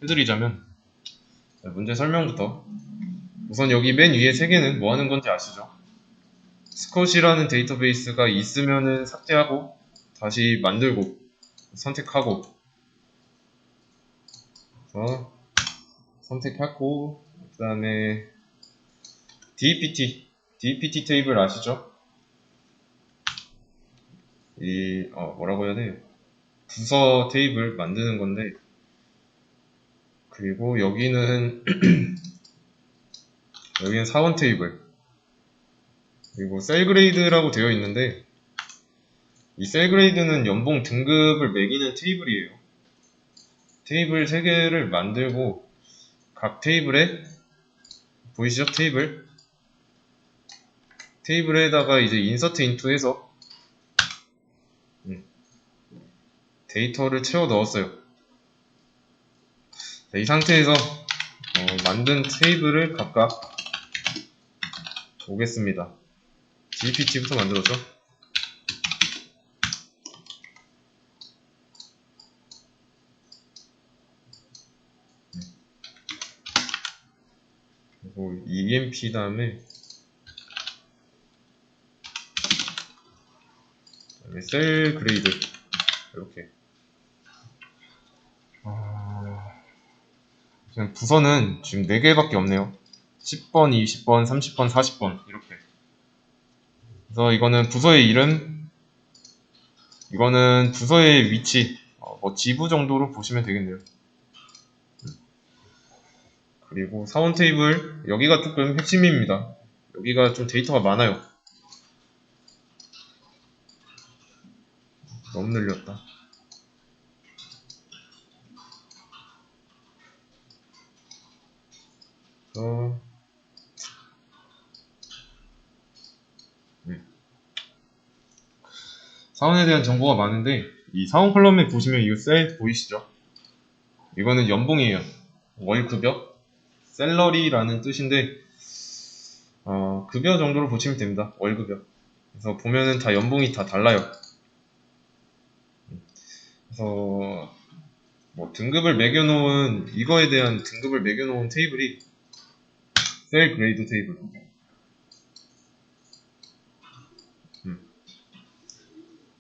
해드리자면, 자, 문제 설명부터. 우선 여기 맨 위에 세 개는 뭐 하는 건지 아시죠? 스컷이라는 데이터베이스가 있으면은 삭제하고 다시 만들고 선택하고, 그래서 선택하고 그 다음에 DPT 테이블 아시죠? 뭐라고 해야 돼? 부서 테이블 만드는 건데, 그리고 여기는 여기는 사원 테이블, 그리고 셀 그레이드라고 되어 있는데, 이 셀 그레이드는 연봉 등급을 매기는 테이블이에요. 테이블 3개를 만들고 각 테이블에 보이시죠? 테이블에다가 이제 인서트 인투 해서 데이터를 채워 넣었어요. 자, 이 상태에서 만든 테이블을 각각 보겠습니다. GPT부터 만들었죠. 그리고 EMP 다음에 셀 그레이드 이렇게. 지금 부서는 지금 4개밖에 없네요. 10번, 20번, 30번, 40번 이렇게. 그래서 이거는 부서의 이름, 이거는 부서의 위치, 뭐 지부 정도로 보시면 되겠네요. 그리고 사원 테이블, 여기가 조금 핵심입니다. 여기가 좀 데이터가 많아요. 너무 늘렸다. 사원에 대한 정보가 많은데, 이 사원 컬럼에 보시면 이 셀 보이시죠? 이거는 연봉이에요. 월급여, 셀러리라는 뜻인데, 급여 정도로 보시면 됩니다. 월급여. 그래서 보면은 다 연봉이 다 달라요. 그래서 뭐 등급을 매겨놓은, 이거에 대한 등급을 매겨놓은 테이블이 셀 그레이드 테이블.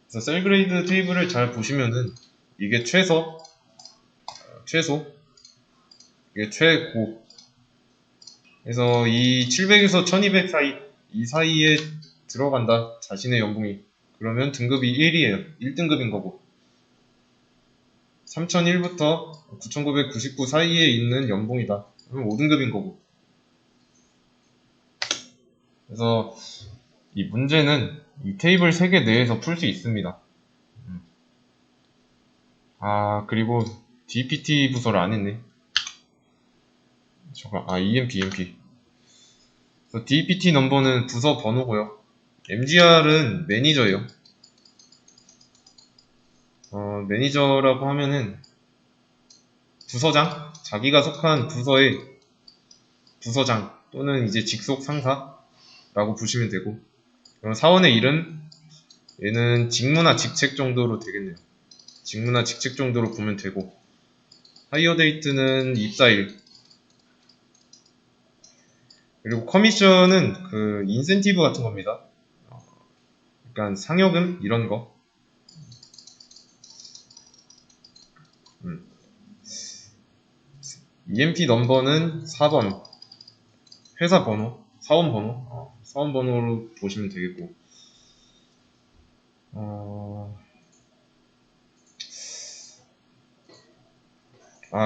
그래서 셀 그레이드 테이블을 잘 보시면은 이게 최소, 이게 최고. 그래서 이 700에서 1200 사이, 이 사이에 들어간다, 자신의 연봉이. 그러면 등급이 1이에요. 1등급인 거고. 3001부터 9999 사이에 있는 연봉이다. 그러면 5등급인 거고. 그래서 이 문제는 이 테이블 3개 내에서 풀 수 있습니다. 그리고 DPT 부서를 안 했네. EMP. 그래서 DPT 넘버는 부서 번호고요. MGR은 매니저예요. 매니저라고 하면은 부서장, 자기가 속한 부서의 부서장 또는 이제 직속 상사라고 보시면 되고, 그럼 사원의 이름, 얘는 직무나 직책 정도로 되겠네요. 직무나 직책 정도로 보면 되고, 하이어 데이트는 입사일, 그리고 커미션은 그 인센티브 같은 겁니다. 그러니까 상여금 이런 거. EMP 넘버는 4번, 회사 번호, 사원 번호, 사원 번호로 보시면 되겠고,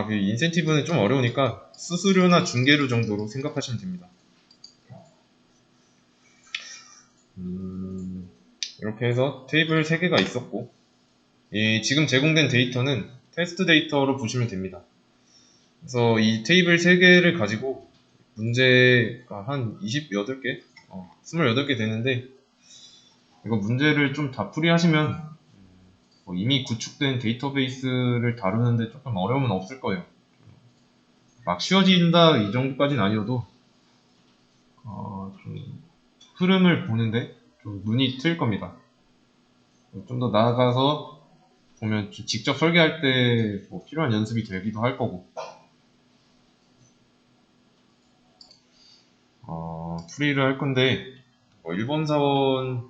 그 인센티브는 좀 어려우니까 수수료나 중개료 정도로 생각하시면 됩니다. 이렇게 해서 테이블 3개가 있었고, 지금 제공된 데이터는 테스트 데이터로 보시면 됩니다. 그래서 이 테이블 3개를 가지고 문제가 한 28개? 28개 되는데, 이거 문제를 좀 다 풀이하시면 이미 구축된 데이터베이스를 다루는데 조금 어려움은 없을 거예요. 막 쉬워진다 이 정도까지는 아니어도 좀 흐름을 보는데 좀 눈이 트일 겁니다. 좀 더 나아가서 보면 직접 설계할 때 뭐 필요한 연습이 되기도 할 거고, 풀이를 할 건데, 1번 사원,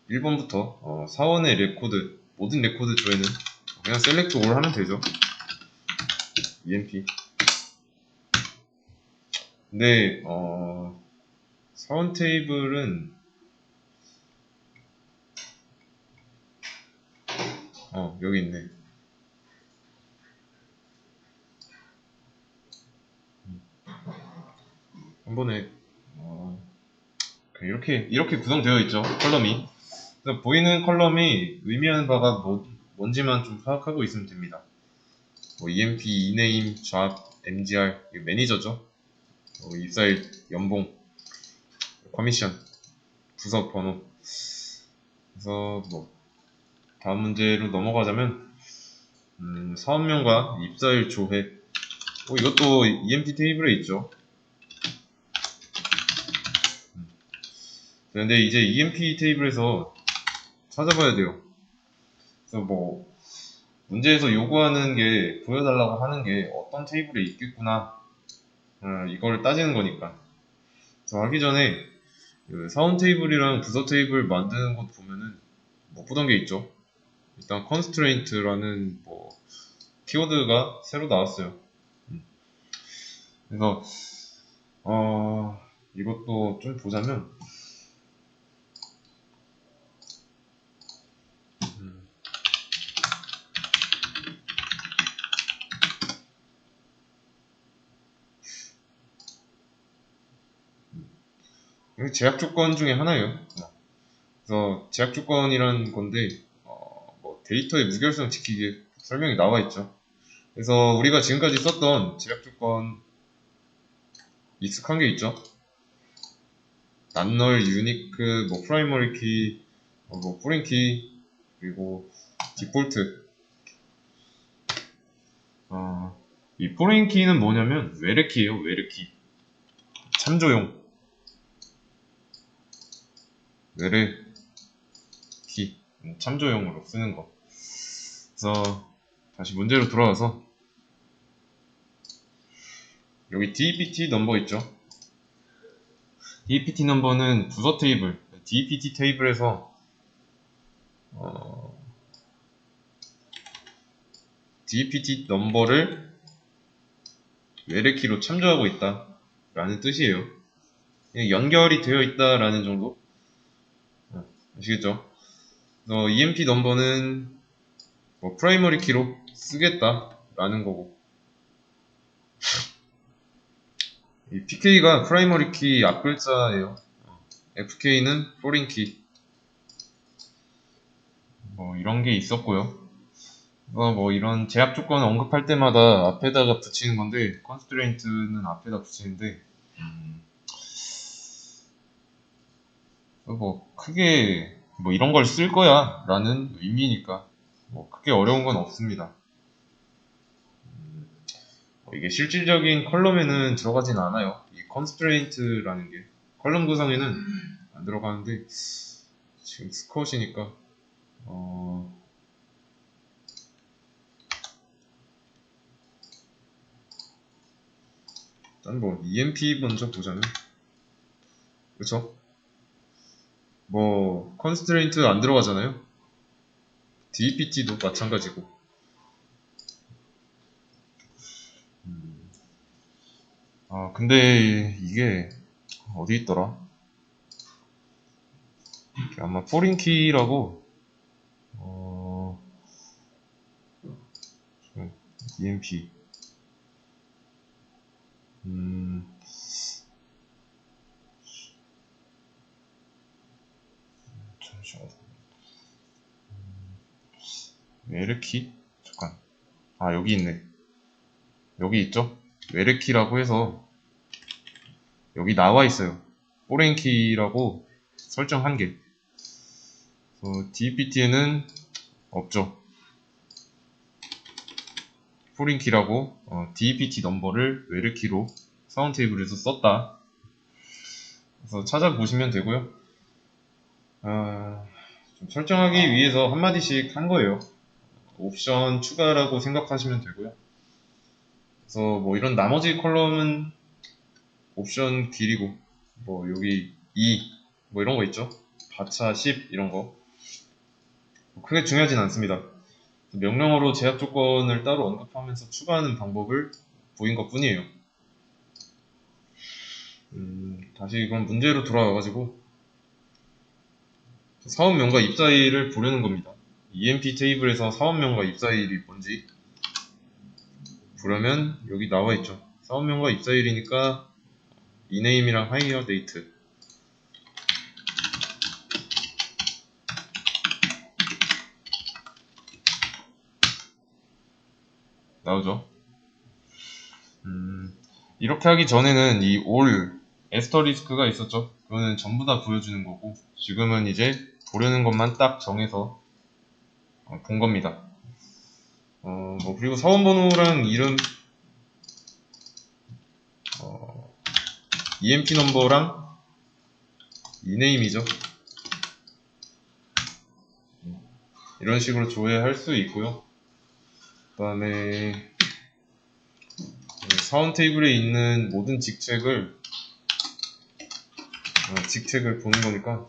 1번부터 사원의 레코드, 모든 레코드 조회는 그냥 셀렉트 올 하면 되죠. EMP. 근데, 사원 테이블은, 여기 있네. 한 번에, 이렇게 구성되어 있죠. 컬럼이. 그래서 보이는 컬럼이 의미하는 바가 뭔지만 좀 파악하고 있으면 됩니다. EMP, 이네임, 잡, MGR, 매니저죠. 입사일, 연봉, 커미션, 부서 번호. 그래서 다음 문제로 넘어가자면 사업명과 입사일 조회. 이것도 EMP 테이블에 있죠. 근데 이제 EMP 테이블에서 찾아봐야 돼요. 그래서 문제에서 요구하는 게, 보여달라고 하는 게 어떤 테이블에 있겠구나. 이걸 따지는 거니까. 그래서 하기 전에 사원 테이블이랑 부서 테이블 만드는 것 보면은 못 보던 게 있죠. 일단 constraint라는 키워드가 새로 나왔어요. 그래서 이것도 좀 보자면 이게 제약 조건 중에 하나예요. 그래서 제약 조건이란 건데 데이터의 무결성 지키기 설명이 나와 있죠. 그래서 우리가 지금까지 썼던 제약 조건 익숙한 게 있죠. 난널, 유니크, 프라이머리 키, 포린 키, 그리고 디폴트. 이 포린 키는 뭐냐면 외래키예요. 외래키. 참조용. 외래키. 참조용으로 쓰는 거. 그래서 다시 문제로 돌아와서 여기 DPT 넘버 있죠. DPT 넘버는 부서 테이블, DPT 테이블에서 DPT 넘버를 외래키로 참조하고 있다 라는 뜻이에요. 연결이 되어 있다 라는 정도. 아시겠죠? EMP 넘버는 프라이머리 키로 쓰겠다 라는 거고, 이 PK가 프라이머리 키 앞글자예요. FK는 포린 키. 이런 게 있었고요. 이런 제약 조건 언급할 때마다 앞에다가 붙이는 건데, constraint는 앞에다 붙이는데, 크게 이런 걸 쓸 거야 라는 의미니까 크게 어려운 건 없습니다. 이게 실질적인 컬럼에는 들어가진 않아요. 이 constraint라는 게 컬럼 구성에는 안 들어가는데, 지금 스컷이니까 일단 EMP 먼저 보자면, 그쵸? constraint 안 들어가잖아요. DPT도 마찬가지고. 근데 이게 어디 있더라? 아마 포린 키라고 EMP 잠시만. 외래키? 잠깐. 여기 있네. 여기 있죠? 외래키라고 해서 여기 나와 있어요. 포렌키라고 설정한 게. DPT에는 없죠. 포린키라고 DPT 넘버를 외래키로 사운 테이블에서 썼다. 그래서 찾아보시면 되고요. 좀 설정하기 위해서 한마디씩 한 거예요. 옵션 추가라고 생각하시면 되고요. 그래서 이런 나머지 컬럼은 옵션 길이고, 뭐 여기 2, 뭐 이런 거 있죠. 바차 10 이런 거 크게 중요하진 않습니다. 명령어로 제약 조건을 따로 언급하면서 추가하는 방법을 보인 것 뿐이에요. 다시 그럼 문제로 돌아와가지고 사원명과 입사일을 보려는 겁니다. EMP 테이블에서 사원명과 입사일이 뭔지 보려면 여기 나와 있죠. 사원명과 입사일이니까 이네임이랑 하이어 데이트 나오죠. 이렇게 하기 전에는 이 올 에스터리스크가 있었죠. 그거는 전부 다 보여주는 거고 지금은 이제 보려는 것만 딱 정해서 본 겁니다. 뭐 그리고 사원번호랑 이름, EMP 넘버랑 이네임이죠. 이런 식으로 조회할 수 있고요. 그 다음에 사원 테이블에 있는 모든 직책을 보는 거니까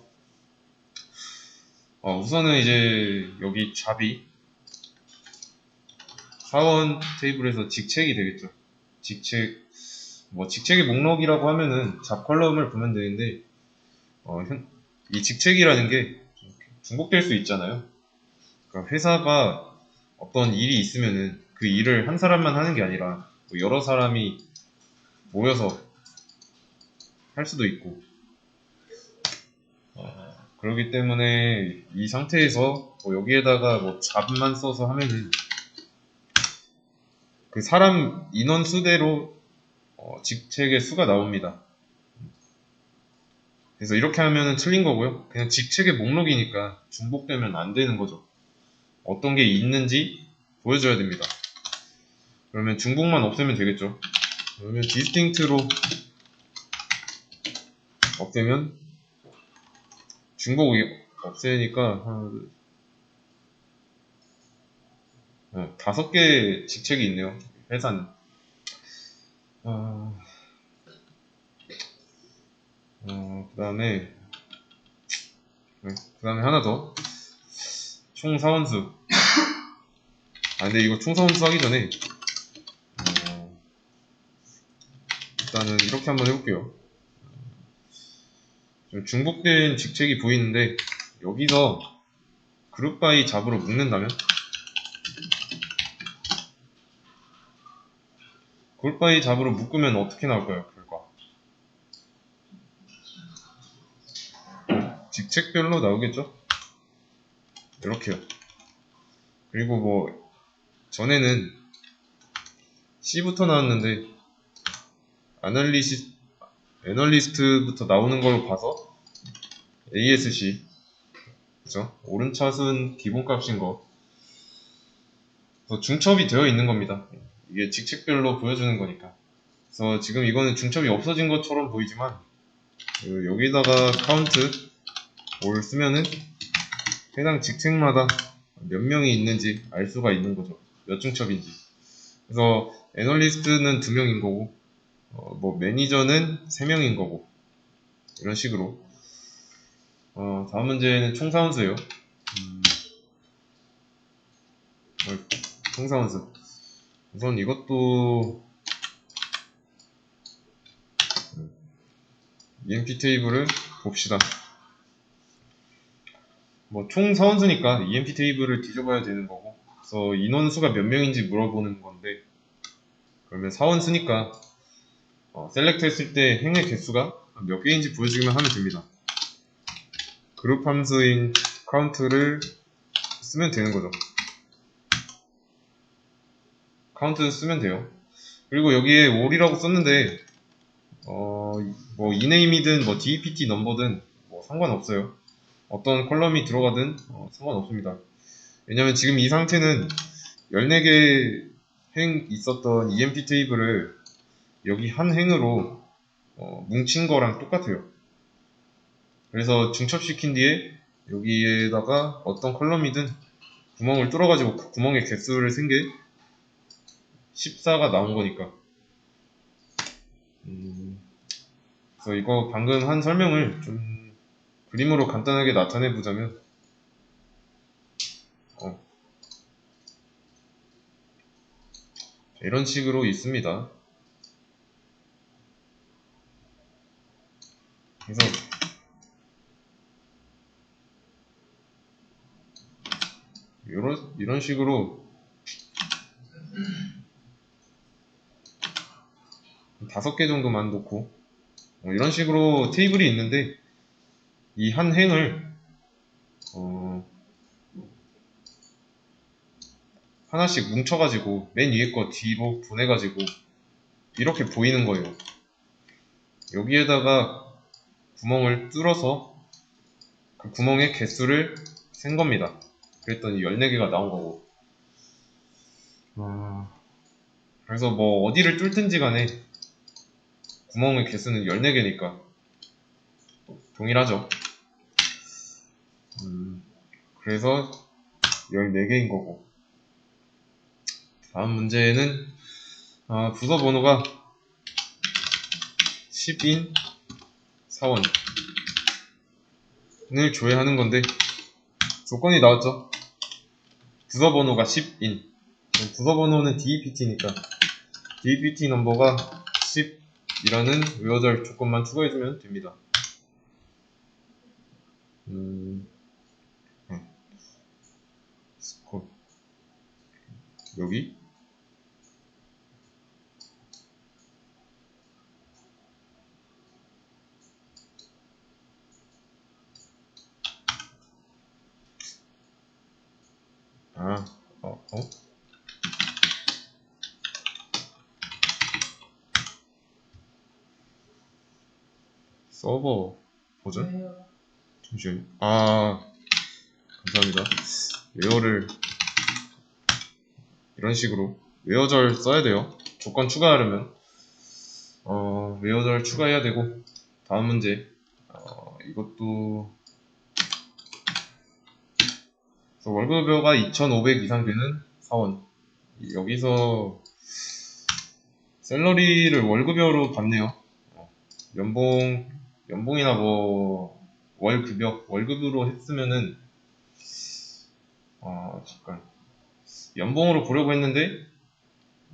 우선은 이제 여기 잡이 사원 테이블에서 직책이 되겠죠. 직책의 목록이라고 하면은 잡 컬럼을 보면 되는데 이 직책이라는 게 중복될 수 있잖아요. 그러니까 회사가 어떤 일이 있으면은 그 일을 한 사람만 하는 게 아니라 뭐 여러 사람이 모여서 할 수도 있고 그렇기 때문에 이 상태에서 뭐 여기에다가 뭐 잡만 써서 하면은 그 사람 인원 수대로 직책의 수가 나옵니다. 그래서 이렇게 하면은 틀린 거고요. 그냥 직책의 목록이니까 중복되면 안 되는 거죠. 어떤 게 있는지 보여줘야 됩니다. 그러면 중복만 없애면 되겠죠. 그러면 디스팅트로 없애면 중복이 없애니까 한 5개 직책이 있네요. 회사는. 그 다음에 하나 더. 총 사원수. 근데 이거 총 사원수 하기 전에 일단은 이렇게 한번 해볼게요. 좀 중복된 직책이 보이는데 여기서 그룹 바이 잡으로 묶는다면 그룹 바이 잡으로 묶으면 어떻게 나올까요? 결과 직책별로 나오겠죠? 이렇게요. 그리고 뭐 전에는 C부터 나왔는데 애널리스트부터 나오는 걸로 봐서 ASC 그죠? 오른차순 기본값인 거 그래서 중첩이 되어 있는 겁니다. 이게 직책별로 보여주는 거니까. 그래서 지금 이거는 중첩이 없어진 것처럼 보이지만 여기다가 카운트 올 쓰면은 해당 직책마다 몇 명이 있는지 알 수가 있는 거죠. 몇 중첩인지. 그래서 애널리스트는 2명인 거고 뭐 매니저는 3명인 거고 이런 식으로 다음 문제는 총사원수예요. 총사원수 우선 이것도 EMP 테이블을 봅시다. 뭐 총 사원수니까 EMP 테이블을 뒤져봐야 되는 거고 그래서 인원수가 몇 명인지 물어보는 건데 그러면 사원수니까 셀렉트 했을 때 행의 개수가 몇 개인지 보여주기만 하면 됩니다. 그룹 함수인 카운트를 쓰면 되는 거죠. 카운트 쓰면 돼요. 그리고 여기에 all이라고 썼는데 뭐 이네임이든 뭐 DEPT 넘버든 뭐 상관없어요. 어떤 컬럼이 들어가든 상관없습니다. 왜냐면 지금 이 상태는 14개 행 있었던 EMP 테이블을 여기 한 행으로 뭉친 거랑 똑같아요. 그래서 중첩시킨 뒤에 여기에다가 어떤 컬럼이든 구멍을 뚫어가지고 그 구멍의 개수를 센 게 14가 나온 거니까 그래서 이거 방금 한 설명을 좀 그림으로 간단하게 나타내 보자면, 이런 식으로 있습니다. 그래서 이런 식으로 5개 정도만 놓고 이런 식으로 테이블이 있는데, 이 한 행을 하나씩 뭉쳐가지고 맨 위에 거 뒤로 보내가지고 이렇게 보이는 거예요. 여기에다가 구멍을 뚫어서 그 구멍의 개수를 센 겁니다. 그랬더니 14개가 나온 거고. 그래서 뭐 어디를 뚫든지 간에 구멍의 개수는 14개니까 동일하죠. 그래서 14개인 거고. 다음 문제는 부서 번호가 10인 사원을 줘야 하는 건데, 조건이 나왔죠. 부서 번호가 10인. 부서 번호는 DEPT니까 DEPT 넘버가 10이라는 외워절 조건만 추가해주면 됩니다. 스콧 여기 서버 버전? 잠시만요. 감사합니다. 웨어를 이런 식으로 웨어절 써야 돼요. 조건 추가하려면 웨어절 추가해야 되고. 다음 문제 이것도 월급여가 2,500 이상 되는 사원. 여기서 샐러리를 월급여로 받네요. 연봉이나 뭐 월급으로 했으면은 잠깐 연봉으로 보려고 했는데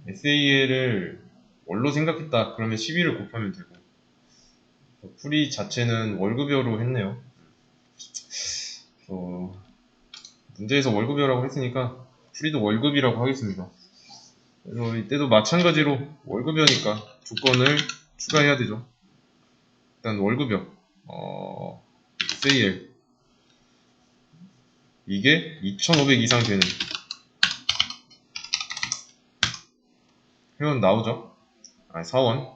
SAL을 월로 생각했다 그러면 12를 곱하면 되고, 풀이 자체는 월급여로 했네요. 문제에서 월급여라고 했으니까 풀이도 월급이라고 하겠습니다. 그래서 이때도 마찬가지로 월급여니까 조건을 추가해야 되죠. 일단 월급여 SAL 이게 2,500 이상 되는 회원 나오죠. 사원.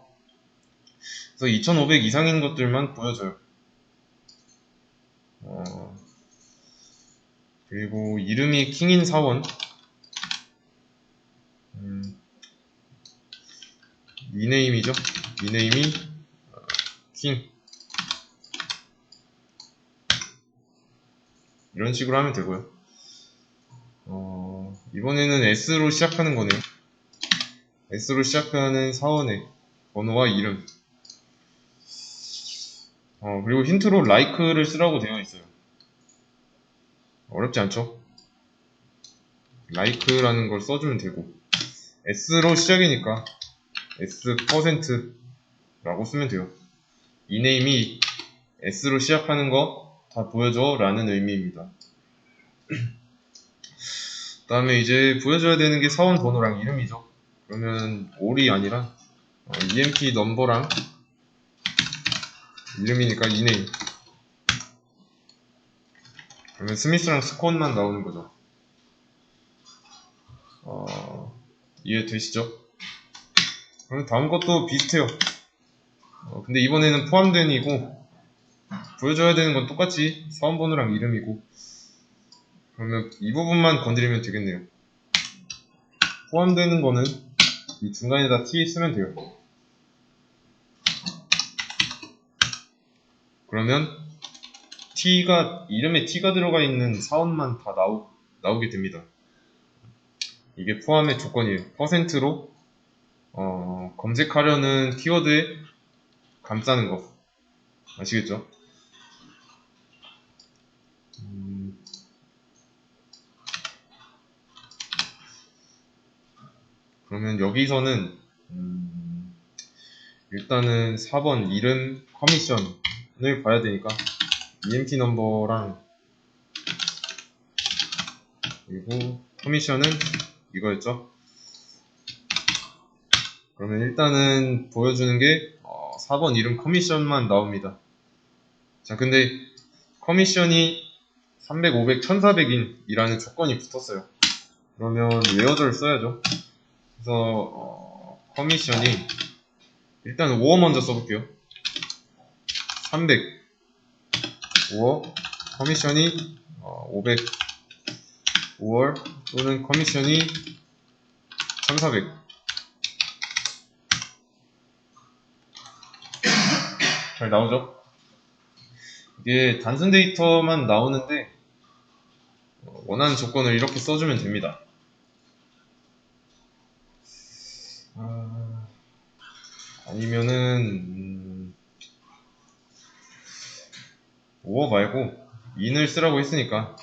그래서 2,500 이상인 것들만 보여줘요. 그리고 이름이 킹인 사원. 닉네임이죠. 닉네임이 킹. 이런 식으로 하면 되고요. 이번에는 S로 시작하는 거네요. S로 시작하는 사원의 번호와 이름. 그리고 힌트로 like를 쓰라고 되어 있어요. 어렵지 않죠? like라는 걸 써주면 되고, S로 시작이니까 S%라고 쓰면 돼요. 이네임이 S로 시작하는 거 다 보여줘 라는 의미입니다. 그 다음에 이제 보여줘야 되는 게 사원 번호랑 이름이죠. 그러면 all이 아니라 EMP 넘버랑 이름이니까 이네임. 그러면 스미스랑 스콘만 나오는 거죠. 이해되시죠? 그럼 다음 것도 비슷해요. 근데 이번에는 포함된이고, 보여줘야 되는 건 똑같이 사원 번호랑 이름이고, 그러면 이 부분만 건드리면 되겠네요. 포함되는 거는 이 중간에다 T 쓰면 돼요. 그러면 이름에 T가 들어가 있는 사원만 다 나오게 됩니다. 이게 포함의 조건이에요. 퍼센트로 검색하려는 키워드에 감싸는 거. 아시겠죠? 그러면 여기서는 일단은 4번 이름 커미션을 봐야 되니까 EMP 넘버랑 그리고 커미션은 이거였죠. 그러면 일단은 보여주는 게 4번 이름 커미션만 나옵니다. 자, 근데 커미션이 300, 500, 1400인이라는 조건이 붙었어요. 그러면 웨어저를 써야죠. 그래서 커미션이 일단 5어 먼저 써볼게요. 300 5어 커미션이 500 5월 또는 커미션이 1400 잘 나오죠? 이게 단순 데이터만 나오는데 원하는 조건을 이렇게 써주면 됩니다. 아니면은 5어 말고 in을 쓰라고 했으니까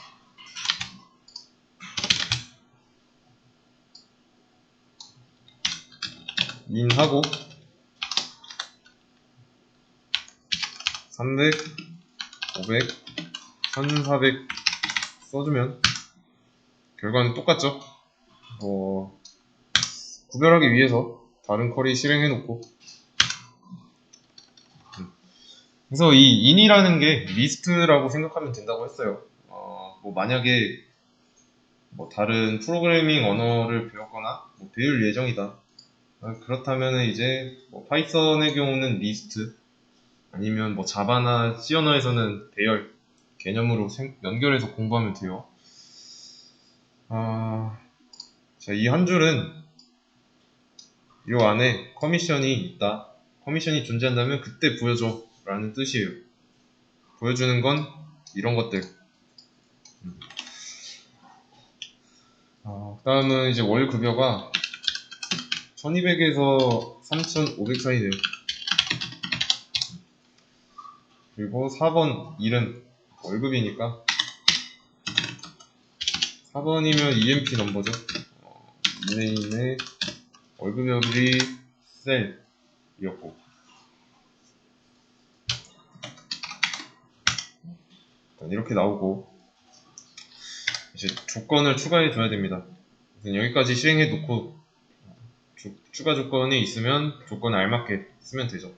in하고 300, 500, 1400 써주면 결과는 똑같죠? 구별하기 위해서 다른 쿼리 실행해놓고 그래서 이 in이라는 게 리스트라고 생각하면 된다고 했어요. 만약에 다른 프로그래밍 언어를 배웠거나 배울 예정이다. 그렇다면 이제 파이썬의 경우는 리스트 아니면 자바나 C 언어에서는 대열 개념으로 연결해서 공부하면 돼요. 자, 이 한 줄은 이 안에 커미션이 있다. 커미션이 존재한다면 그때 보여줘 라는 뜻이에요. 보여주는 건 이런 것들. 그 다음은 이제 월 급여가 1200에서 3500 사이네요. 그리고 4번 일은 월급이니까 4번이면 EMP 넘버죠. 이네임의 월급여비 셀이었고 이렇게 나오고 이제 조건을 추가해 줘야 됩니다. 여기까지 실행해 놓고 추가 조건이 있으면 조건에 알맞게 쓰면 되죠.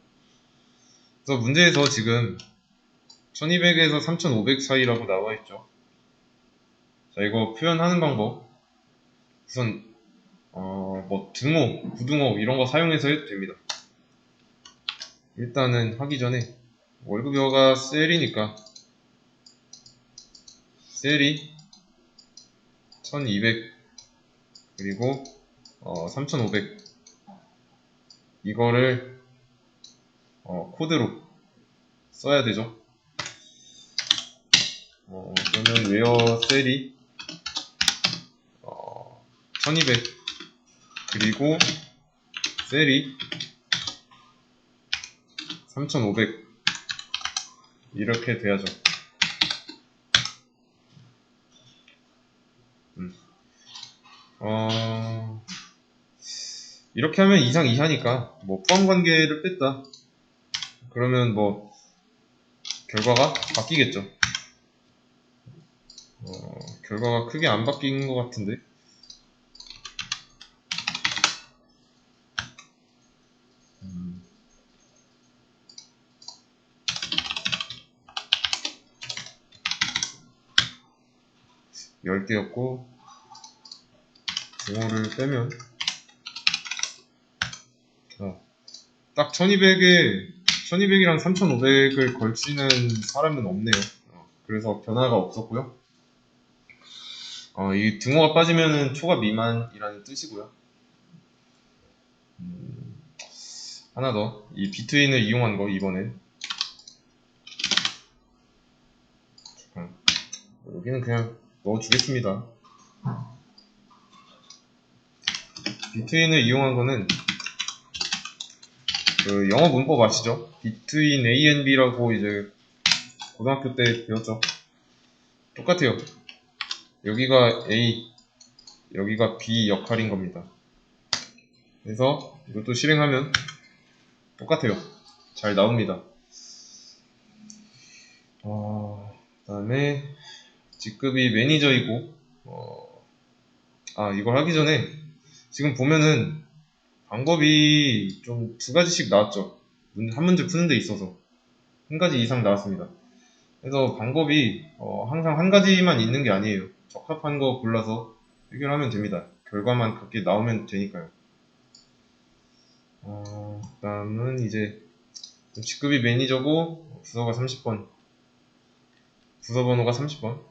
그래서 문제에서 지금 1200에서 3500 사이라고 나와 있죠. 자, 이거 표현하는 방법 우선 등호, 부등호 이런 거 사용해서 해도 됩니다. 일단은 하기 전에 월급여가 셀이니까 셀이 1200 그리고 3500 이거를 코드로 써야 되죠. 그러면 웨어 셀이 1200 그리고 셀이 3500 이렇게 돼야죠. 이렇게 하면 이상 이하니까 포함 관계를 뺐다 그러면 결과가 바뀌겠죠. 결과가 크게 안 바뀐 것 같은데 10개였고 등호를 빼면 딱 1200이랑 3500을 걸치는 사람은 없네요. 그래서 변화가 없었고요. 이 등호가 빠지면은 초과 미만이라는 뜻이고요. 하나 더, 이 비트윈을 이용한 거 이번엔 여기는 그냥 넣어주겠습니다. 비트윈을 이용한 거는 그 영어 문법 아시죠? between A and B라고 이제 고등학교 때 배웠죠. 똑같아요. 여기가 A, 여기가 B 역할인 겁니다. 그래서 이것도 실행하면 똑같아요. 잘 나옵니다. 그 다음에 직급이 매니저이고, 이걸 하기 전에 지금 보면은 방법이 좀 두 가지씩 나왔죠. 한 문제 푸는 데 있어서 한 가지 이상 나왔습니다. 그래서 방법이 항상 한 가지만 있는 게 아니에요. 적합한 거 골라서 해결하면 됩니다. 결과만 그렇게 나오면 되니까요. 그 다음은 이제 직급이 매니저고 부서가 30번, 부서 번호가 30번.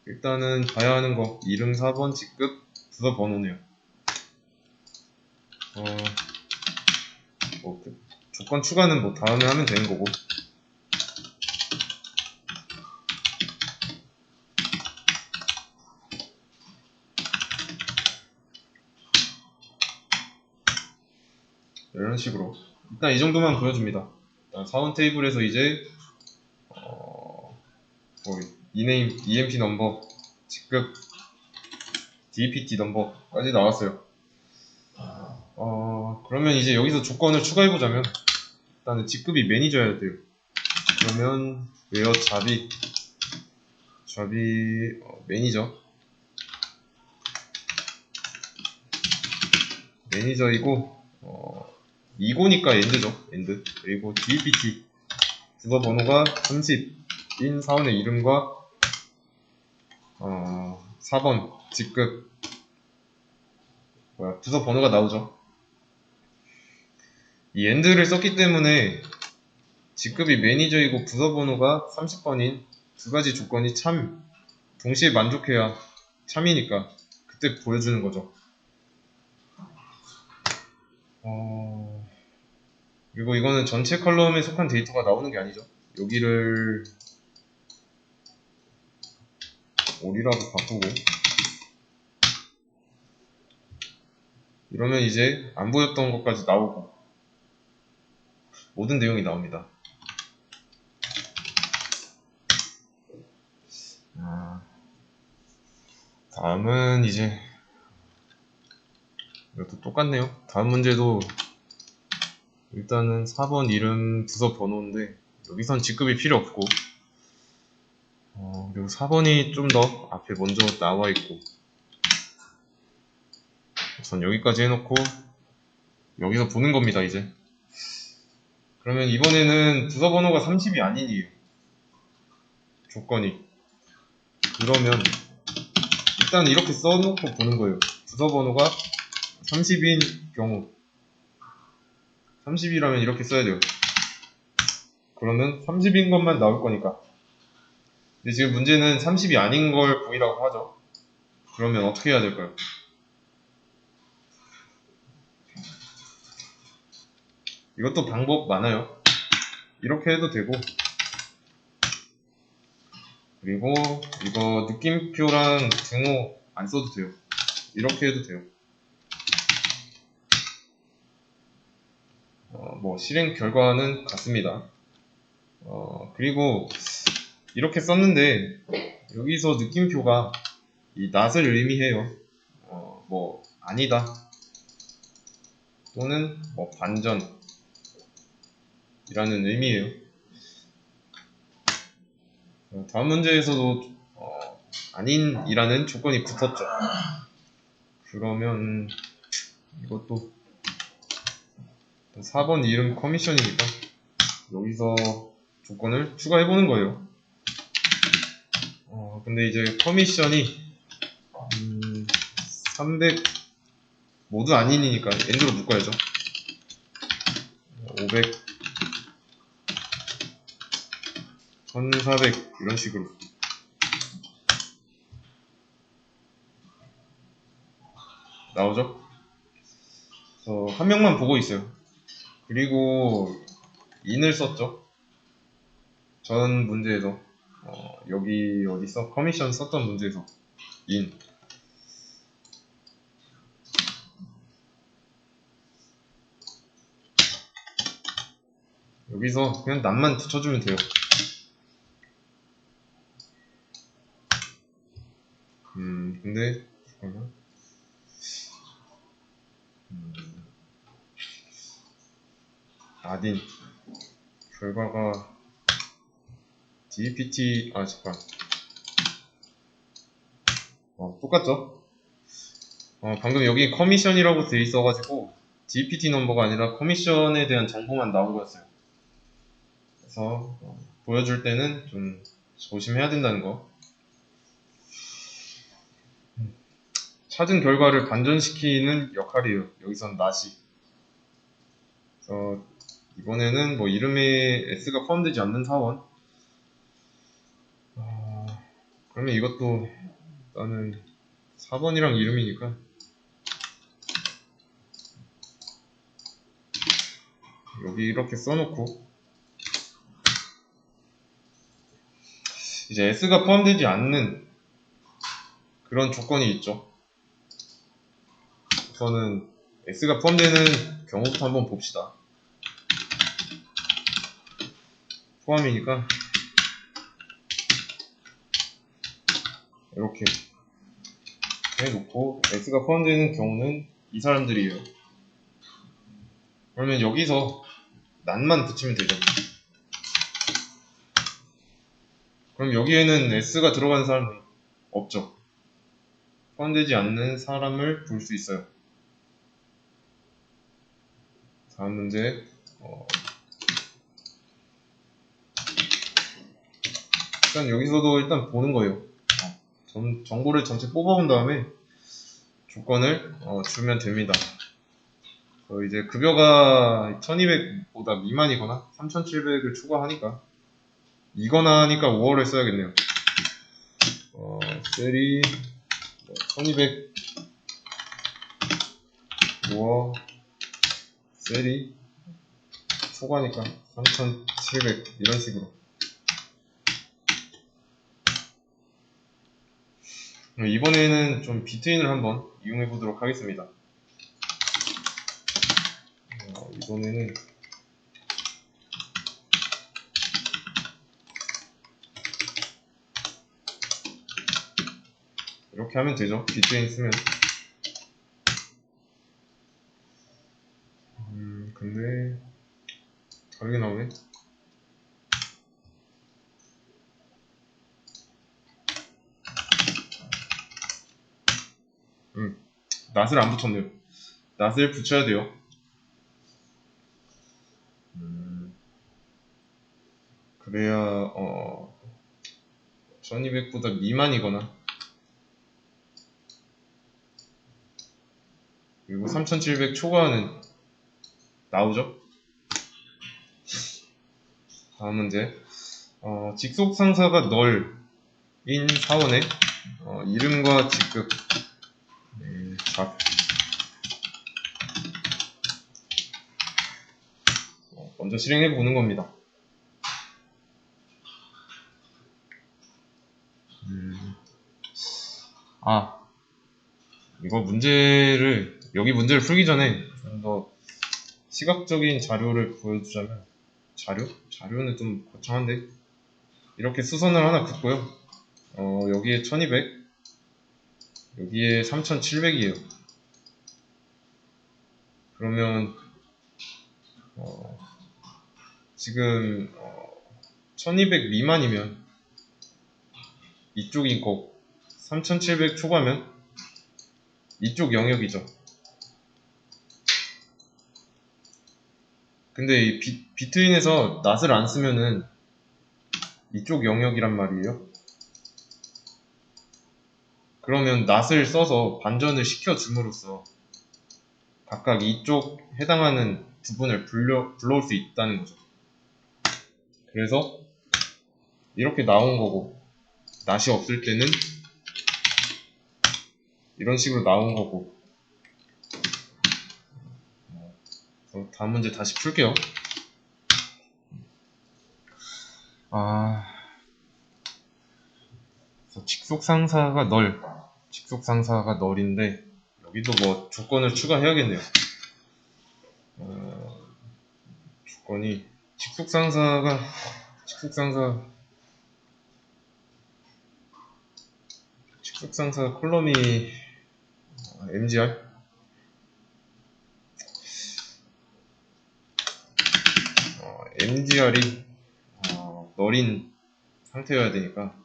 일단은 봐야 하는 거 이름 4번, 직급, 부서 번호네요. 조건 추가는 뭐 다음에 하면 되는 거고. 이런 식으로 일단 이 정도만 보여줍니다. 사원 테이블에서 이제 이네임, EMP 넘버, 직급, DPT 넘버까지 나왔어요. 그러면 이제 여기서 조건을 추가해보자면 일단은 직급이 매니저여야 돼요. 그러면 웨어 잡이 매니저이고 이고니까 엔드죠. 엔드. 그리고 DPT 부서 번호가 30인 사원의 이름과 4번 직급 부서 번호가 나오죠. 이 엔드를 썼기 때문에 직급이 매니저이고 부서 번호가 30번인 두 가지 조건이 참 동시에 만족해야 참이니까 그때 보여주는 거죠. 그리고 이거는 전체 컬럼에 속한 데이터가 나오는 게 아니죠. 여기를 올이라고 바꾸고 이러면 이제 안 보였던 것까지 나오고 모든 내용이 나옵니다. 다음은 이제 이것도 똑같네요. 다음 문제도 일단은 4번 이름 부서 번호인데 여기선 직급이 필요 없고 그리고 4번이 좀 더 앞에 먼저 나와 있고 우선 여기까지 해놓고 여기서 보는 겁니다. 이제 그러면 이번에는 부서 번호가 30이 아니에요. 조건이. 그러면 일단 이렇게 써놓고 보는 거예요. 부서 번호가 30인 경우 30이라면 이렇게 써야 돼요. 그러면 30인 것만 나올 거니까. 근데 지금 문제는 30이 아닌 걸 보이라고 하죠. 그러면 어떻게 해야 될까요? 이것도 방법 많아요. 이렇게 해도 되고 그리고 이거 느낌표랑 등호 안 써도 돼요. 이렇게 해도 돼요. 뭐 실행 결과는 같습니다. 그리고 이렇게 썼는데 여기서 느낌표가 이 not을 의미해요. 뭐 아니다 또는 뭐 반전 이라는 의미예요. 다음 문제에서도 아닌이라는 조건이 붙었죠. 그러면 이것도 4번 이름 커미션이니까 여기서 조건을 추가해보는 거예요. 근데 이제 커미션이 300 모두 아닌이니까 엔드로 묶어야죠. 500 1400 이런 식으로 나오죠. 그래서 한 명만 보고 있어요. 그리고 in을 썼죠. 전 문제에서 여기 어디서 커미션 썼던 문제에서 in 여기서 그냥 낫만 붙여주면 돼요. 근데 잠깐만. 아딘 결과가 DPT 잠깐. 똑같죠? 방금 여기 커미션이라고 돼 있어가지고 DPT 넘버가 아니라 커미션에 대한 정보만 나온 거였어요. 그래서 보여줄 때는 좀 조심해야 된다는 거. 찾은 결과를 반전시키는 역할이에요. 여기선 낫이. 그래서 이번에는 뭐 이름에 S가 포함되지 않는 사원. 그러면 이것도 일단은 4번이랑 이름이니까 여기 이렇게 써놓고, 이제 S가 포함되지 않는 그런 조건이 있죠. 우선은 S가 포함되는 경우부터 한번 봅시다. 포함이니까 이렇게 해놓고 S가 포함되는 경우는 이 사람들이에요. 그러면 여기서 난만 붙이면 되죠. 그럼 여기에는 S가 들어가는 사람은 없죠. 포함되지 않는 사람을 볼 수 있어요. 다음 문제. 일단 여기서도 일단 보는 거예요. 정보를 전체 뽑아본 다음에 조건을 주면 됩니다. 이제 급여가 1200보다 미만이거나 3700을 추가하니까 이거나 하니까 5월을 써야겠네요. 셀이 1200 5월 셀이 초과니까 3700 이런 식으로. 이번에는 좀 비트인을 한번 이용해 보도록 하겠습니다. 이번에는 이렇게 하면 되죠. 비트인 쓰면. 근데 다르게 나오네. 낫을 안 붙였네요. 낫을 붙여야 돼요. 그래야 1200보다 미만이거나 그리고 3700 초과는 나오죠. 다음 문제. 직속 상사가 널인 사원의 이름과 직급 잡 먼저 실행해 보는 겁니다. 이거 여기 문제를 풀기 전에 좀 더 시각적인 자료를 보여주자면, 자료는 좀 거창한데, 이렇게 수선을 하나 긋고요. 여기에 1200, 여기에 3700이에요. 그러면, 지금, 1200 미만이면 이쪽인 거고, 3700 초과면 이쪽 영역이죠. 근데 이 비트인에서 낫을 안 쓰면은 이쪽 영역이란 말이에요. 그러면 낫을 써서 반전을 시켜줌으로써 각각 이쪽 해당하는 부분을 불러올 수 있다는 거죠. 그래서 이렇게 나온 거고, 낫이 없을 때는 이런 식으로 나온 거고. 다음 문제 다시 풀게요. 직속 상사가 널인데 여기도 뭐 조건을 추가해야겠네요. 조건이 직속상사 콜럼이 MGR MGR이 널인 상태여야 되니까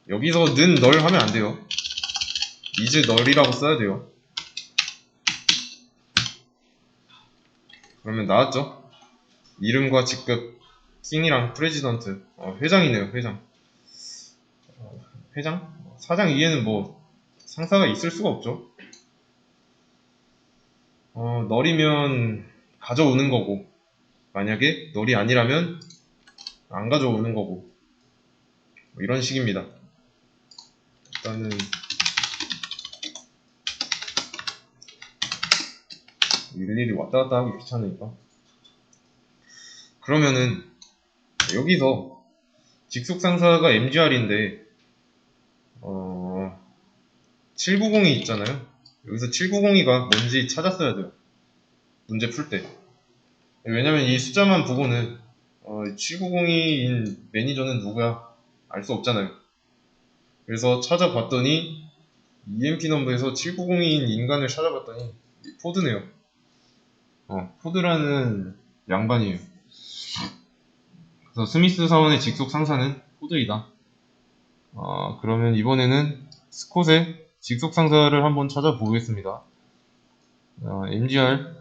여기서 는 널 하면 안 돼요. is 널이라고 써야 돼요. 그러면 나왔죠? 이름과 직급 킹이랑 프레지던트 회장이네요. 회장? 사장 위에는 뭐 상사가 있을 수가 없죠. 널이면 가져오는 거고 만약에 널이 아니라면 안 가져오는 거고 뭐 이런 식입니다. 일단은 일일이 왔다 갔다 하기 귀찮으니까 그러면은 여기서 직속상사가 MGR인데 790이 있잖아요. 여기서 790이가 뭔지 찾았어야 돼요. 문제 풀 때. 왜냐면 이 숫자만 보고는 790인 매니저는 누구야? 알 수 없잖아요. 그래서 찾아봤더니 EMP 넘버에서 790인 인간을 찾아봤더니 포드네요. 포드라는 양반이에요. 그래서 스미스 사원의 직속 상사는 포드이다. 그러면 이번에는 스콧의 직속 상사를 한번 찾아보겠습니다. MGR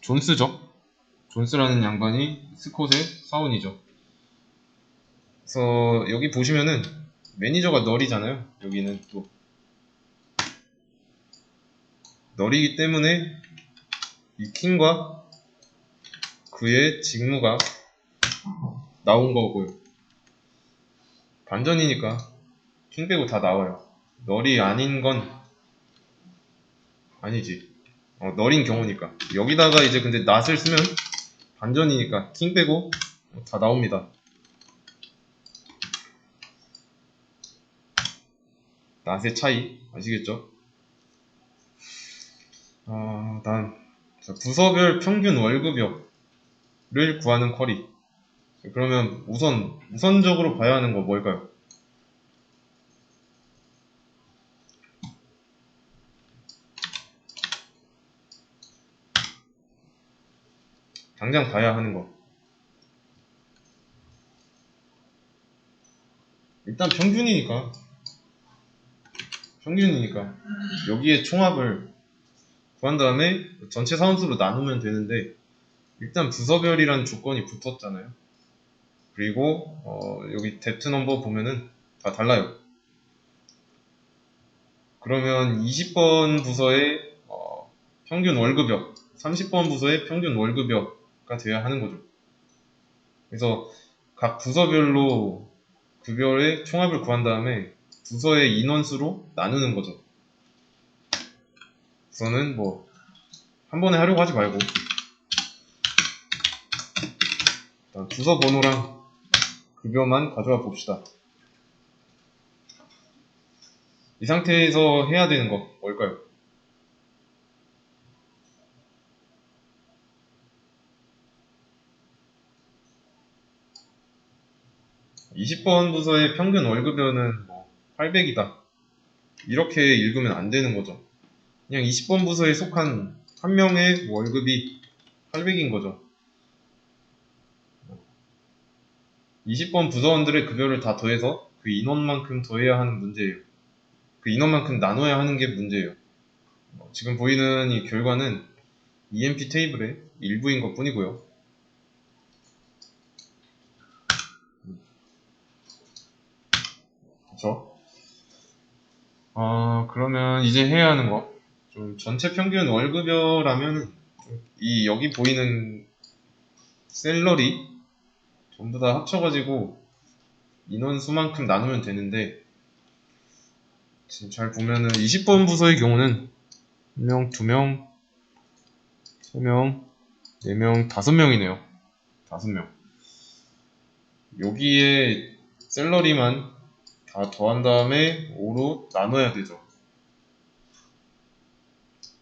존스죠. 존스라는 양반이 스콧의 사원이죠. 그래서 여기 보시면은 매니저가 널이잖아요. 여기는 또 널이기 때문에 이 킹과 그의 직무가 나온 거고요. 반전이니까 킹 빼고 다 나와요. 널이 아닌 건 아니지. 널인 경우니까. 여기다가 이제 근데 낫을 쓰면 반전이니까 킹 빼고 다 나옵니다. 낫의 차이 아시겠죠? 부서별 평균 월급여를 구하는 쿼리. 그러면 우선적으로 봐야 하는 거 뭘까요? 당장 봐야 하는 거. 일단 평균이니까 여기에 총합을 구한 다음에 전체 사원수로 나누면 되는데 일단 부서별이라는 조건이 붙었잖아요. 그리고 여기 뎁트 넘버 보면은 다 달라요. 그러면 20번 부서의 평균 월급여, 30번 부서의 평균 월급여가 돼야 하는 거죠. 그래서 각 부서별로 급여의 총합을 구한 다음에 부서의 인원수로 나누는 거죠. 우선은 뭐 한 번에 하려고 하지 말고 일단 부서 번호랑 급여만 가져와 봅시다. 이 상태에서 해야 되는 거 뭘까요? 20번 부서의 평균 월급여는 뭐 800이다. 이렇게 읽으면 안 되는 거죠. 그냥 20번 부서에 속한 한 명의 월급이 800인 거죠. 20번 부서원들의 급여를 다 더해서 그 인원만큼 더해야 하는 문제예요. 그 인원만큼 나눠야 하는 게 문제예요. 지금 보이는 이 결과는 EMP 테이블의 일부인 것 뿐이고요. 그쵸? 그러면 이제 해야 하는 거. 좀 전체 평균 월급여라면 이 여기 보이는 셀러리 전부 다 합쳐가지고 인원수만큼 나누면 되는데 지금 잘 보면은 20번 부서의 경우는 1명, 2명, 3명, 4명, 5명이네요. 5명. 여기에 셀러리만 다 더한 다음에 5로 나눠야 되죠.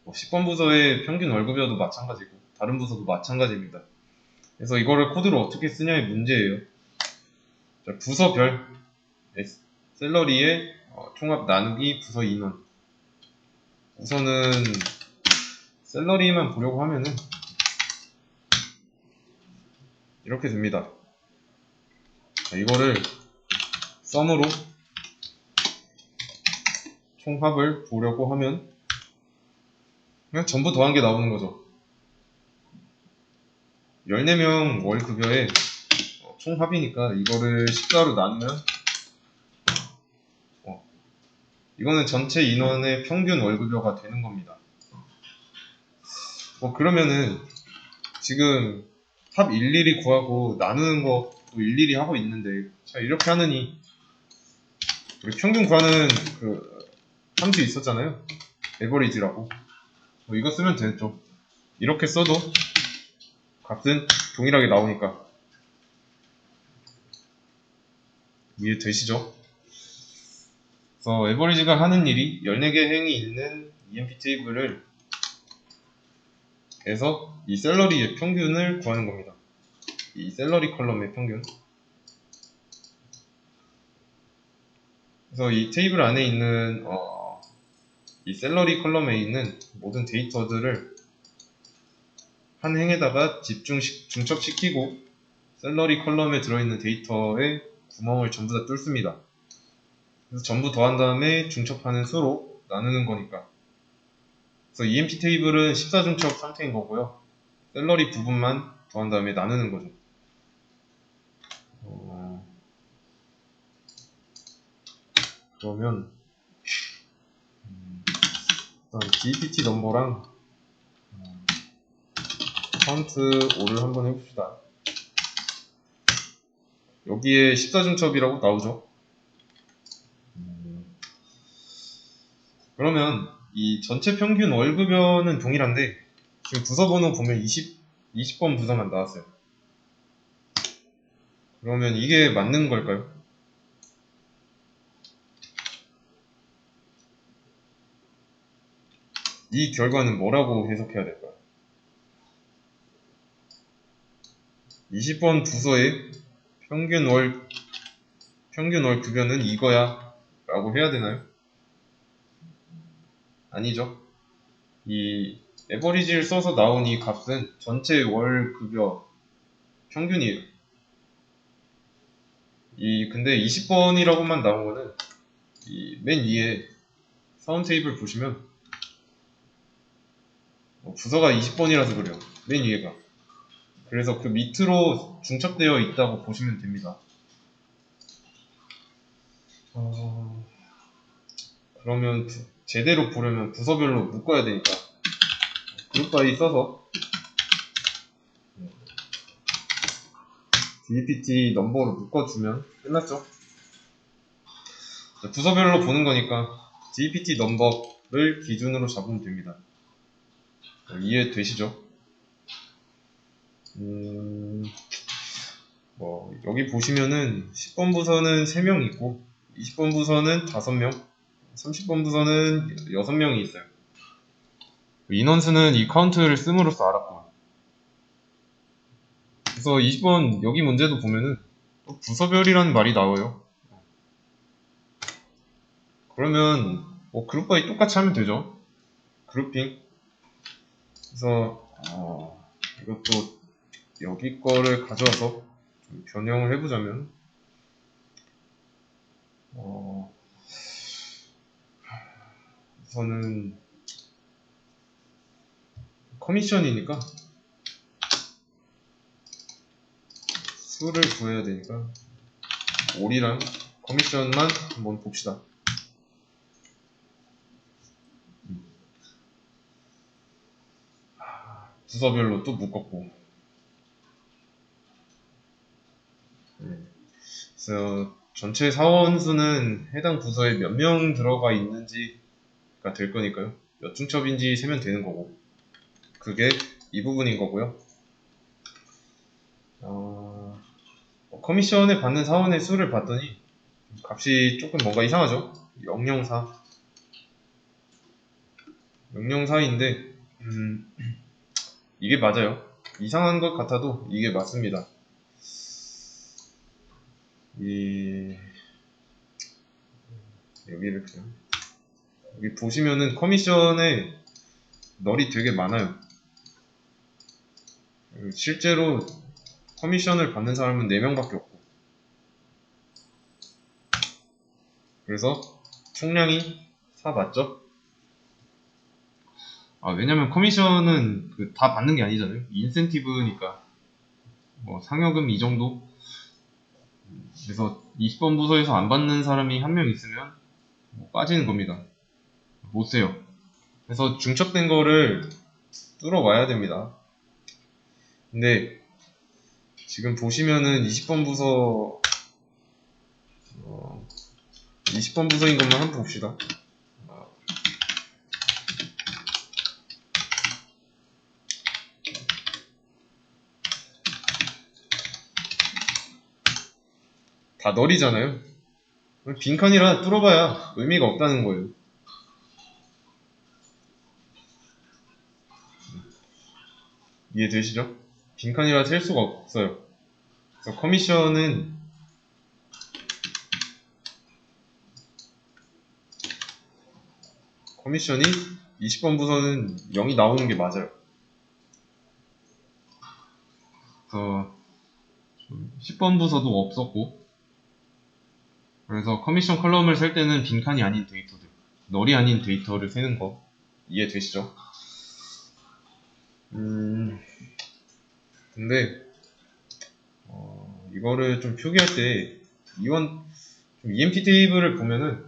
10번 부서의 평균 월급여도 마찬가지고 다른 부서도 마찬가지입니다. 그래서 이거를 코드로 어떻게 쓰냐의 문제예요. 자, 부서별 샐러리의 총합 나누기 부서 인원. 우선은 샐러리만 보려고 하면은 이렇게 됩니다. 자, 이거를 썸으로 총합을 보려고 하면 그냥 전부 더한 게 나오는 거죠. 14명 월 급여에 총합이니까 이거를 14로 나누면 이거는 전체 인원의 평균 월급여가 되는 겁니다. 그러면은 지금 합 일일이 구하고 나누는 것도 일일이 하고 있는데, 자, 이렇게 하느니 우리 평균 구하는 그 함수 있었잖아요. 에버리지라고. 이거 쓰면 되죠. 이렇게 써도 값은 동일하게 나오니까. 이해되시죠? 그래서 에버리지가 하는 일이 14개 행이 있는 EMP 테이블을 해서 이 샐러리의 평균을 구하는 겁니다. 이 샐러리 컬럼의 평균. 그래서 이 테이블 안에 있는 이 샐러리 컬럼에 있는 모든 데이터들을 한 행에다가 중첩시키고 샐러리 컬럼에 들어있는 데이터의 구멍을 전부 다 뚫습니다. 그래서 전부 더한 다음에 중첩하는 수로 나누는 거니까. 그래서 EMP 테이블은 14중첩 상태인 거고요. 샐러리 부분만 더한 다음에 나누는 거죠. 그러면 일단 GPT 넘버랑 카운트 5를 한번 해봅시다. 여기에 14중첩이라고 나오죠. 그러면 이 전체 평균 월급여는 동일한데 지금 부서번호 보면 20번 부서만 나왔어요. 그러면 이게 맞는 걸까요? 이 결과는 뭐라고 해석해야 될까요? 20번 부서의 평균 월 급여는 이거야 라고 해야 되나요? 아니죠. 이 에버리지를 써서 나온 이 값은 전체 월 급여 평균이에요. 근데 20번이라고만 나온 거는 맨 위에 사운 테이블 보시면 부서가 20번이라서 그래요. 맨 위에가. 그래서 그 밑으로 중첩되어 있다고 보시면 됩니다. 그러면 제대로 보려면 부서별로 묶어야 되니까 그룹 바이 써서 GPT 넘버로 묶어주면 끝났죠. 부서별로 보는 거니까 GPT 넘버를 기준으로 잡으면 됩니다. 이해되시죠? 여기 보시면은 10번 부서는 3명 있고 20번 부서는 5명, 30번 부서는 6명이 있어요. 인원수는 이 카운트를 씀으로써 알았고, 그래서 20번 여기 문제도 보면은 부서별이라는 말이 나와요. 그러면 그룹 바이 똑같이 하면 되죠. 그룹핑. 그래서 이것도 여기 거를 가져와서 좀 변형을 해보자면 우선은 커미션이니까 수를 구해야 되니까 올이랑 커미션만 한번 봅시다. 부서별로 또 묶었고, 그래서 전체 사원 수는 해당 부서에 몇 명 들어가 있는지가 될 거니까요. 몇 중첩인지 세면 되는 거고, 그게 이 부분인 거고요. 커미션에 받는 사원의 수를 봤더니 값이 조금 뭔가 이상하죠. 004인데 이게 맞아요. 이상한 것 같아도 이게 맞습니다. 여기를 그냥 여기 보시면은 커미션에 널이 되게 많아요. 실제로 커미션을 받는 사람은 4명밖에 없고, 그래서 총량이 4 맞죠? 왜냐면 커미션은 다 받는 게 아니잖아요. 인센티브니까 뭐 상여금 이 정도. 그래서 20번 부서에서 안 받는 사람이 한 명 있으면 뭐 빠지는 겁니다. 못 세요. 그래서 중첩된 거를 뚫어와야 됩니다. 근데 지금 보시면은 20번 부서 20번 부서인 것만 한번 봅시다. 다 널이잖아요. 빈칸이라 뚫어봐야 의미가 없다는 거예요. 이해되시죠? 빈칸이라 셀 수가 없어요. 그래서 커미션이 20번 부서는 0이 나오는 게 맞아요. 그래서 10번 부서도 없었고, 그래서 커미션 컬럼을 셀 때는 빈칸이 아닌 데이터들, 널이 아닌 데이터를 세는 거 이해되시죠? 근데 이거를 좀 표기할 때 이원 좀 EMP 테이블을 보면은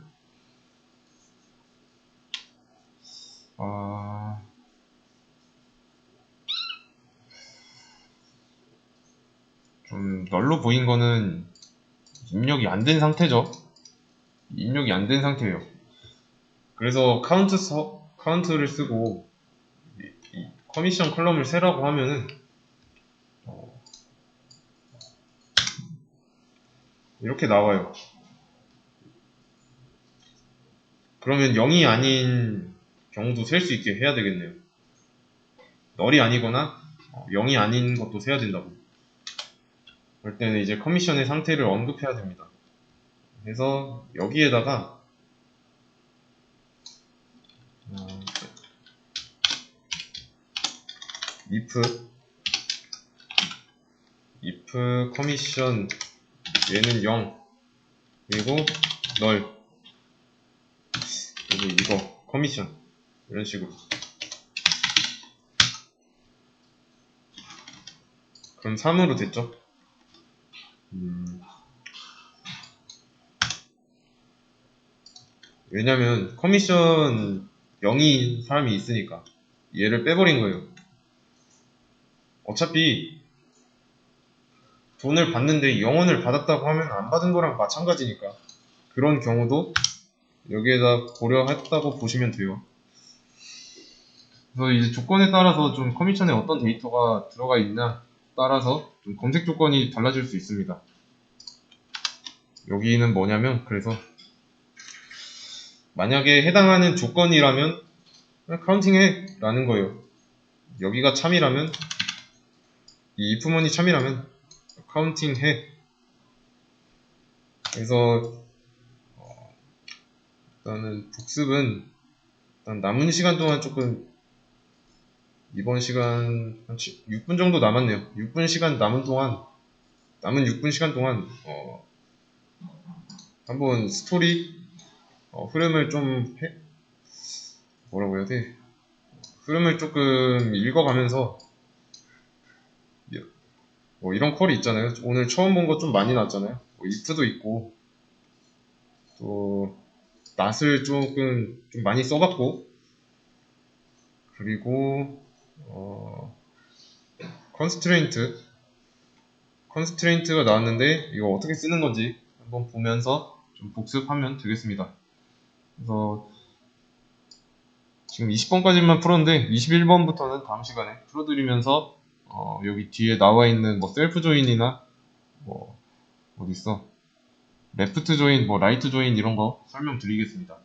좀 널로 보인 거는 입력이 안 된 상태죠. 입력이 안 된 상태예요. 그래서 카운트를 쓰고 이 커미션 컬럼을 세라고 하면은 이렇게 나와요. 그러면 0이 아닌 경우도 셀 수 있게 해야 되겠네요. 널이 아니거나 0이 아닌 것도 세야 된다고. 그럴 때는 이제 커미션의 상태를 언급해야 됩니다. 그래서 여기에다가 if 커미션 얘는 0 그리고 널 그리고 이거 커미션 이런 식으로. 그럼 3으로 됐죠? 왜냐면 커미션 0인 사람이 있으니까 얘를 빼버린 거예요. 어차피 돈을 받는데 0원을 받았다고 하면 안 받은 거랑 마찬가지니까 그런 경우도 여기에다 고려했다고 보시면 돼요. 그래서 이제 조건에 따라서 좀 커미션에 어떤 데이터가 들어가 있나 따라서 좀 검색 조건이 달라질 수 있습니다. 여기는 뭐냐면, 그래서 만약에 해당하는 조건이라면 그냥 카운팅해 라는 거예요. 여기가 참이라면, 이 if문이 참이라면 카운팅해. 그래서 일단은 복습은 일단 남은 시간 동안 조금, 이번 시간 한 6분 정도 남았네요. 6분 시간 남은 6분 시간 동안 한번 스토리 흐름을 좀 뭐라고 해야 돼? 흐름을 조금 읽어가면서 뭐 이런 컬이 있잖아요. 오늘 처음 본 거 좀 많이 나왔잖아요. 뭐 if도 있고 또 not을 조금 좀 많이 써봤고, 그리고 컨스트레인트가 나왔는데 이거 어떻게 쓰는 건지 한번 보면서 좀 복습하면 되겠습니다. 그래서 지금 20번까지만 풀었는데 21번부터는 다음 시간에 풀어드리면서 여기 뒤에 나와 있는 뭐 셀프 조인이나 뭐 어디 있어 레프트 조인, 뭐 라이트 조인 이런 거 설명드리겠습니다.